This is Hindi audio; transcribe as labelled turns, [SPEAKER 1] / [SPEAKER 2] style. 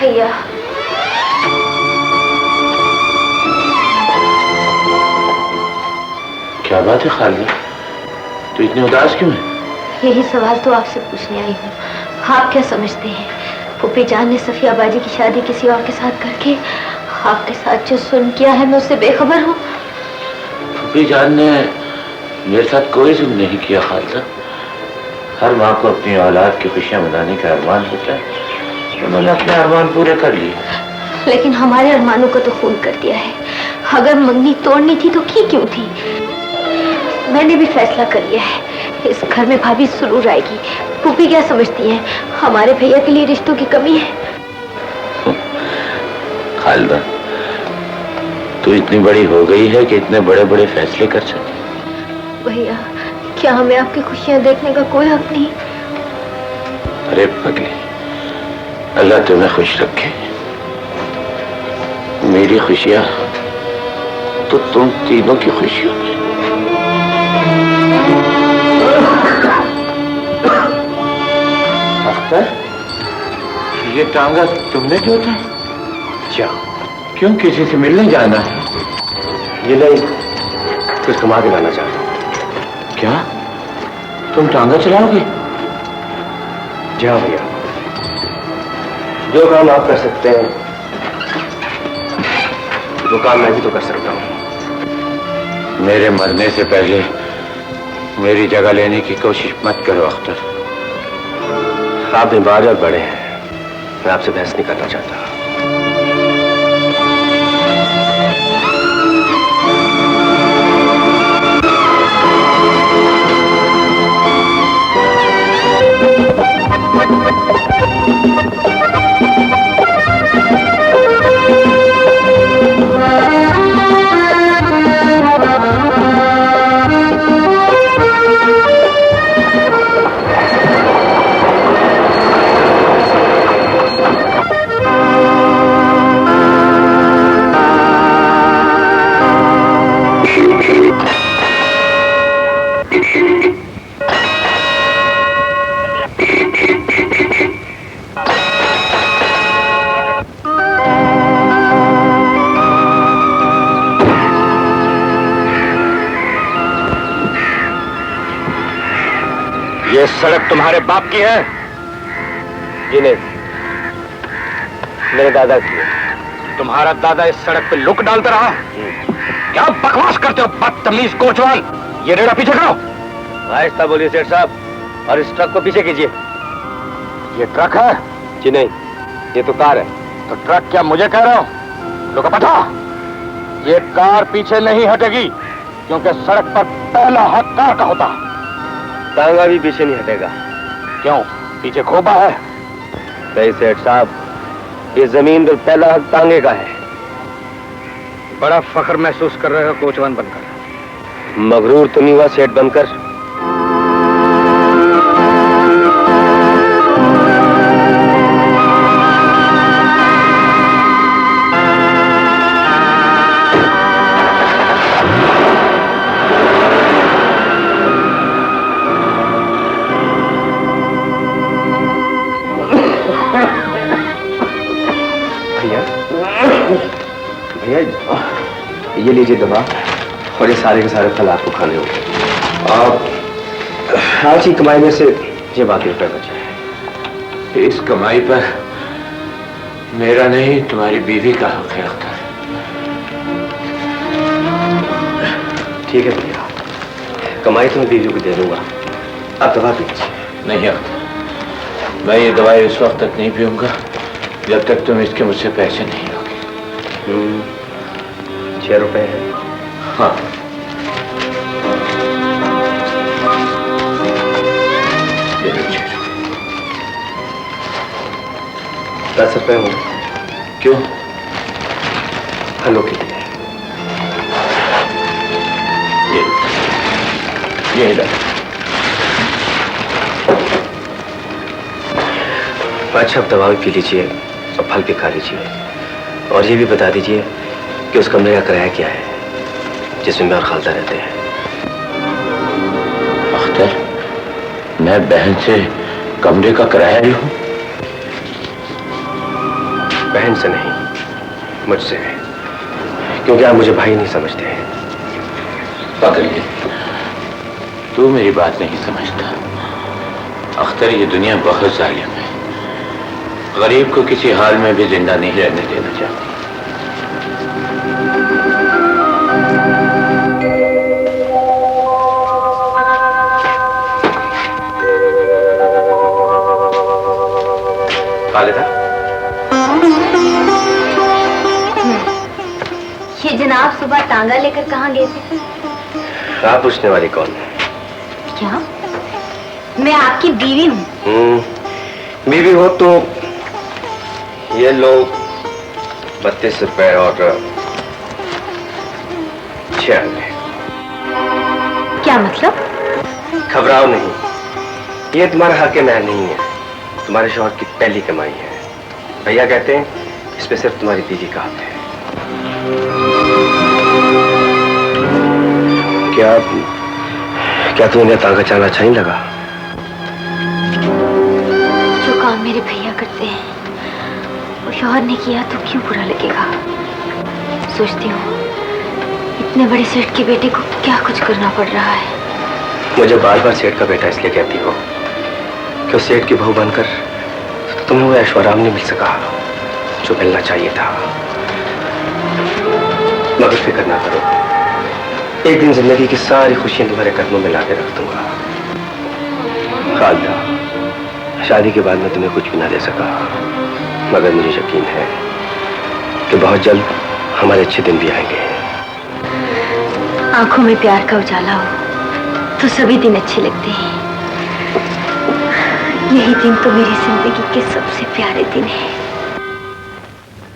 [SPEAKER 1] भैया
[SPEAKER 2] क्या बात है खालिदा, तू इतनी उदास क्यों है?
[SPEAKER 1] यही सवाल तो आपसे पूछने आई हूँ। आप क्या समझते हैं, फूफी जान ने सफिया बाजी की शादी किसी और के साथ करके आपके साथ जो सुन किया है मैं उससे बेखबर हूँ।
[SPEAKER 2] फूफी जान ने मेरे साथ कोई जुल्म नहीं किया खालिदा। हर माँ को अपनी औलाद की खुशियाँ मनाने का अरमान होता है, उन्होंने अपने अरमान पूरे कर लिए।
[SPEAKER 1] लेकिन हमारे अरमानों को तो खून कर दिया है। अगर मंगनी तोड़नी थी तो की क्यों थी? मैंने भी फैसला कर लिया है, इस घर में भाभी जरूर आएगी। फूफी क्या समझती हैं, हमारे भैया के लिए रिश्तों की कमी है?
[SPEAKER 2] खालिदा, तू इतनी बड़ी हो गई है कि इतने बड़े बड़े फैसले कर सकती।
[SPEAKER 1] भैया क्या हमें आपकी खुशियां देखने का कोई हक नहीं?
[SPEAKER 2] अरे पगली, अल्लाह तुम्हें खुश रखे। मेरी खुशियां तो तुम तीनों की खुशियों में। अख्तर, ये टांगा तुमने जोता?
[SPEAKER 3] क्या?
[SPEAKER 2] क्यों, किसी से मिलने जाना है?
[SPEAKER 3] ये नहीं, कुछ कमा के लाना चाहता हूं।
[SPEAKER 2] क्या तुम टांगा चलाओगे?
[SPEAKER 3] जी हाँ भैया, जो काम आप कर सकते हैं वो काम मैं भी तो कर सकता हूं।
[SPEAKER 2] मेरे मरने से पहले मेरी जगह लेने की कोशिश मत करो अख्तर।
[SPEAKER 3] आप बीमार और बड़े हैं, मैं आपसे बहस नहीं करना चाहता।
[SPEAKER 2] ये सड़क तुम्हारे बाप की है?
[SPEAKER 3] जी नहीं, मेरे दादा की है।
[SPEAKER 2] तुम्हारा दादा इस सड़क पे लुक डालता रहा? क्या बकवास करते हो बदतमीज कोचवाल। ये रेड़ा पीछे करो।
[SPEAKER 3] आहिस्ता बोलिए सेठ साहब, और इस ट्रक को पीछे कीजिए।
[SPEAKER 2] ये ट्रक है?
[SPEAKER 3] जी नहीं, ये तो कार है।
[SPEAKER 2] तो ट्रक क्या मुझे कह रहे हो? लोग पता, ये कार पीछे नहीं हटेगी, क्योंकि सड़क पर पहला हक कार का होता।
[SPEAKER 3] टांगा भी पीछे नहीं हटेगा।
[SPEAKER 2] क्यों, पीछे खोबा है?
[SPEAKER 3] नहीं सेठ साहब, ये जमीन पर पहला हक टांगे का है।
[SPEAKER 2] बड़ा फख्र महसूस कर रहे हो कोचवान बनकर?
[SPEAKER 3] मगरूर तो नहीं हुआ सेठ बनकर। ये लीजिए दवा, और ये सारे के सारे फल आपको खाने होंगे। आप आज की कमाई में से ये बाकी रुपए बचे।
[SPEAKER 2] इस कमाई पर मेरा नहीं, तुम्हारी बीवी का हक है अख्तर।
[SPEAKER 3] ठीक है भैया, कमाई तो मैं बीवी को दे दूंगा, आप दवा पीजिए।
[SPEAKER 2] नहीं अख्तर, मैं ये दवाई उस वक्त तक नहीं पीऊंगा जब तक तुम इसके मुझसे पैसे नहीं लोगे।
[SPEAKER 3] 6 रुपए है।
[SPEAKER 2] हाँ,
[SPEAKER 3] 10 रुपए होंगे।
[SPEAKER 2] क्यों?
[SPEAKER 3] फलों के लिए।
[SPEAKER 2] ये इधर।
[SPEAKER 3] अच्छा, अब दवा भी पी लीजिए और फल भी खा लीजिए, और ये भी बता दीजिए कि उस कमरे का किराया क्या है जिसमें मैं और खालदा रहते हैं।
[SPEAKER 2] अख्तर, मैं बहन से कमरे का किराया ली हूं?
[SPEAKER 3] बहन से नहीं, मुझसे, क्योंकि आप मुझे भाई नहीं समझते।
[SPEAKER 2] पागल, तू मेरी बात नहीं समझता। अख्तर, ये दुनिया बहुत जालिम है। गरीब को किसी हाल में भी जिंदा नहीं रहने देना चाहती।
[SPEAKER 3] खालिदा,
[SPEAKER 1] ये जनाब सुबह टांगा लेकर कहाँ गए थे?
[SPEAKER 3] आप पूछने वाली कौन है?
[SPEAKER 1] क्या? मैं आपकी बीवी हूँ।
[SPEAKER 3] बीवी हो तो ये लो 32 रुपए और 96।
[SPEAKER 1] क्या मतलब?
[SPEAKER 3] घबराओ नहीं, ये तुम्हारा हक महल नहीं है, तुम्हारे शौहर की पहली कमाई है। भैया कहते हैं इसमें सिर्फ तुम्हारी बीवी का हक है। क्या तुम्हें तांगा चाला अच्छा नहीं लगा?
[SPEAKER 1] जो काम मेरे भैया करते हैं वो शौहर ने किया तो क्यों बुरा लगेगा? सोचती हूँ इतने बड़े सेठ के बेटे को क्या कुछ करना पड़ रहा है।
[SPEAKER 3] मुझे बार बार सेठ का बेटा इसलिए कहती हो कि उस सेठ की बहू बनकर तुम्हें वो ऐश्वर्य नहीं मिल सका जो मिलना चाहिए था। मगर फिक्र ना करो, एक दिन जिंदगी की सारी खुशियां तुम्हारे कदमों में लाके रख दूंगा। खालिदा, शादी के बाद मैं तुम्हें कुछ भी ना दे सका, मगर मुझे यकीन है कि बहुत जल्द हमारे अच्छे दिन भी आएंगे।
[SPEAKER 1] आंखों में प्यार का उजाला हो तो सभी दिन अच्छे लगते हैं। यही दिन तो मेरी जिंदगी के सबसे प्यारे दिन है।